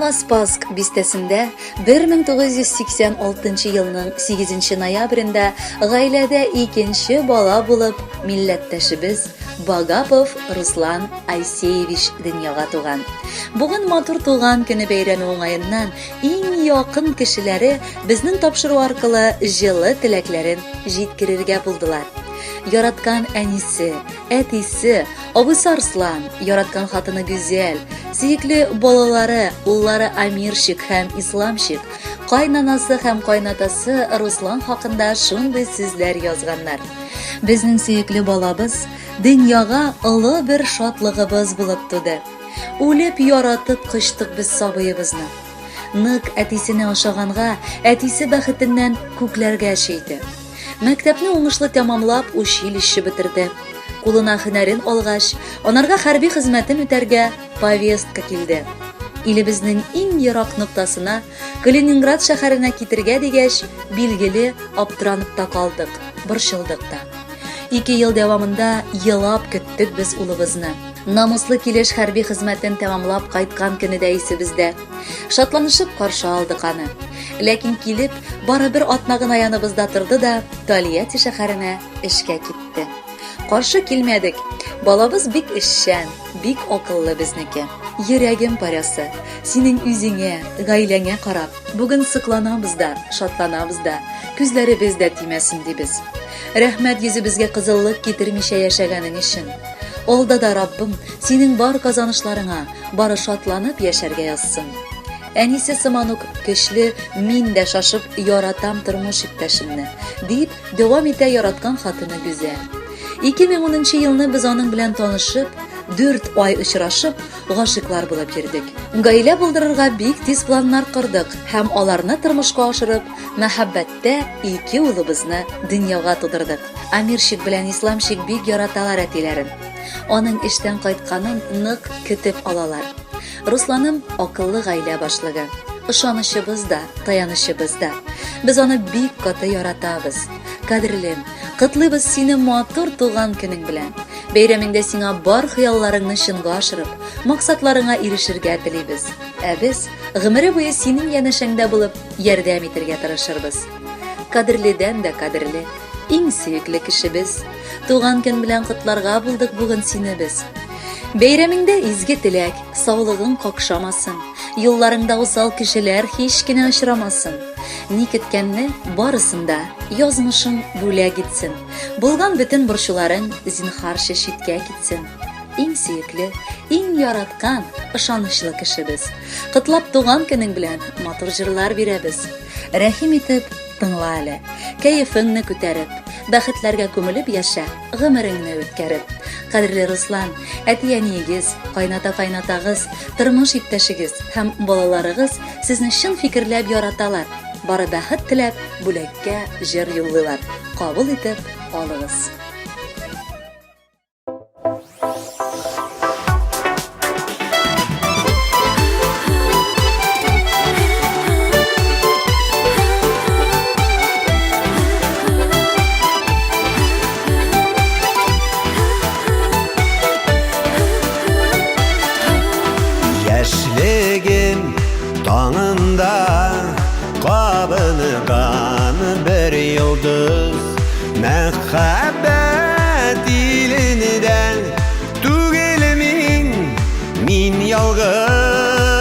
Новоспасск бистәсендә 1986 елның 8 ноябрендә гаиләдә икенче бала булып милләттәшебез Багапов Руслан Айсеевич дөньяга туган. Бүген матур туган көне бәйрәме уңаеннан иң якын кешеләре безнең тапшыру аркылы җылы теләкләрен җиткерергә булдылар. Яраткан әнисе, әтисе, абысы Арслан, яраткан хатыны Гүзәл, сөекле балалары, уллары Амирчик һәм Исламчик, кайнанасы һәм кайнатасы Руслан хакында шундый сүзләр язганнар. Безнең сөекле балабыз дөньяга олы бер шатлыгыбыз булып туды. Үлеп яратып кычтык без сабыебызны. Нык әтисенә ошаганга, әтисе бәхетеннән күкләргә чейде. Мәктәпне уңышлы тәмамлап, училище бетерде. Кулына һөнәрен алгач, анарга хәрби хезмәтен үтәргә повестка килде. Илебезнең иң ерак ноктасына, Калининград шәһәренә китергә дигәч, билгеле аптыранып та калдык, борчылдык та. 2 ел дәвамында елап көттек без улыбызны. Намуслы килеш хәрби хезмәтен тәмамлап кайткан көне дә исебездә. Шатланышып каршы алдык аны. Ләкин килеп, барыбер атна гына яныбызда торды да Тольятти шәһәренә эшкә китте. Каршы килмәдек. Балабыз бик эшчән, бик акыллы безнеке. Йөрәгем парасы, синең үзеңә, гаиләңә карап, бүген сыкланабыз да, шатланабыз да, күзләребез дә тимәсен дибез. Рәхмәт йөзебезгә кызыллык китермичә яшәгәнең өчен. Алда да Раббым синең бар казанышларыңа бары шатланып яшәргә язсын. Әнисе сыман ук көчле мин дә шашып яратам тормыш иптәшемне, дип дәвам итә яраткан хатыны Гүзәл. 2010 елны без аның белән танышып, 4 ай очрашып, гашыклар булып йөрдек. Гаилә булдырырга бик тиз планнар кырдык һәм аларны тормышка ашырып, мәхәббәттә 2 улыбызны дөньяга тудырдык. Амирчик белән Исламчик бик яраталар әтиләрен. Аның эштән кайтканын нык көтеп алалар. Русланым акыллы гаилә башлыгы. Ышанычыбыз да, таянычыбыз да. Без аны бик каты яратабыз. Кадерлем, котлыйбыз сине матур туган көнең белән. Бәйрәмеңдә сиңа бар хыялларыңны чынга ашырып, максатларыңа ирешергә телибез. Ә без гомере буе синең янәшәңдә булып ярдәм итәргә тырышырбыз. Кадерледән дә кадерле, иң сөекле кешебез. Туган көн белән котларга булдык бүген сине без. Бәйрәмеңдә изге теләк, саулыгың какшамасын, юлларыңда усал кешеләр һич кенә очрамасын. Ни көткәнне барысында язмышың бүләк итсен. Булган бөтен борчуларың зинһарчы читкә китсен. Иң сөекле, иң яраткан, ышанычлы кешебез. Котлап туган көнең белән матур җырлар бирәбез. Рәхим итеп тыңла әле, кәефеңне күтәреп, бәхетләргә күмелеп яшә, гомереңне үткәреп. Кадерле Руслан, әти-әниегез, кайната-кайнатагыз, тормыш иптәшегез һәм балаларыгыз сезне чын фикерләп яраталар. Бары бәхет теләп, бүләккә җыр юллыйлар. Кабул итеп алыгыз. Яшьлегем таңында кабынган бер йолдыз, мәхәббәт илендә түгел мин ялгыз.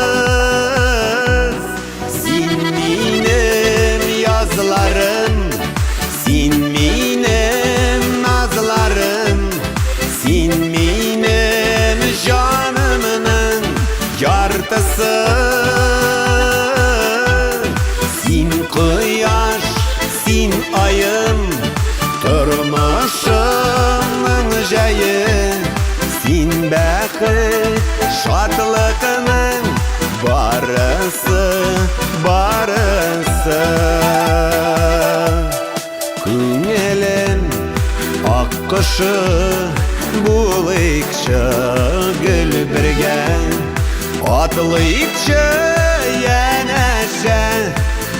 Син минем язларым, син минем назларым, син минем җанымның яртысы. Син кояш, син айым, тормышымның җәе. Син бәхет, шатлыкның барысы. Күңелем аккошы булыйкчы гөл бергә. Атлыйкчы янәшә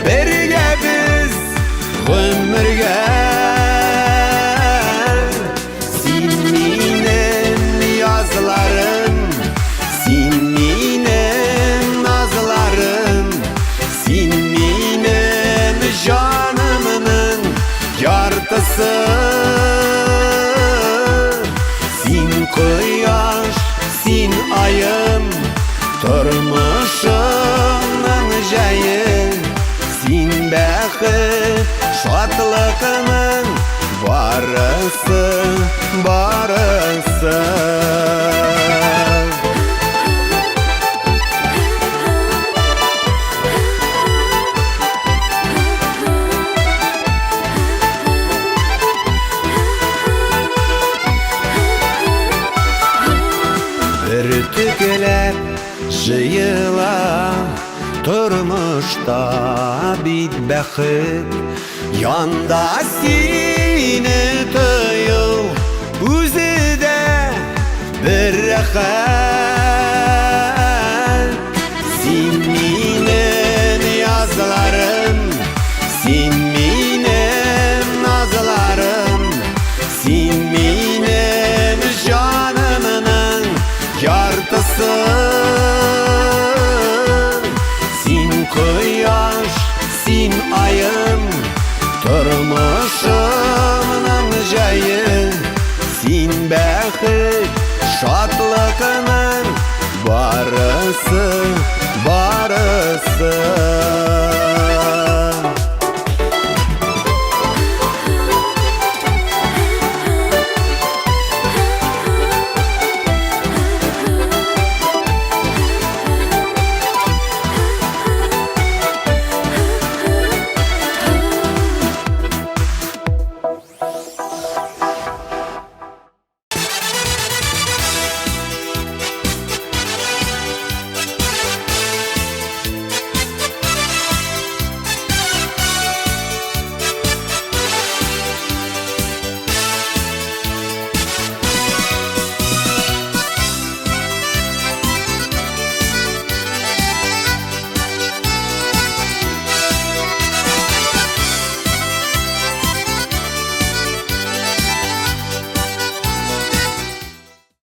бергә без гомергә. Син минем язларым, син минем назларым. бәхет, шатлыкның барысы, барысы. Bir tükülep jıyıla turmuşta bit bәхет, yanda seni tıyıl үзі de bir rəxət. Sin minin yazlarım, sin minin nazlarım, sin minin canımın yartısı. Sin koyaş, sin ayım, turmuşumның jayı. Sin bәхет, şatlığının barысы, barысы.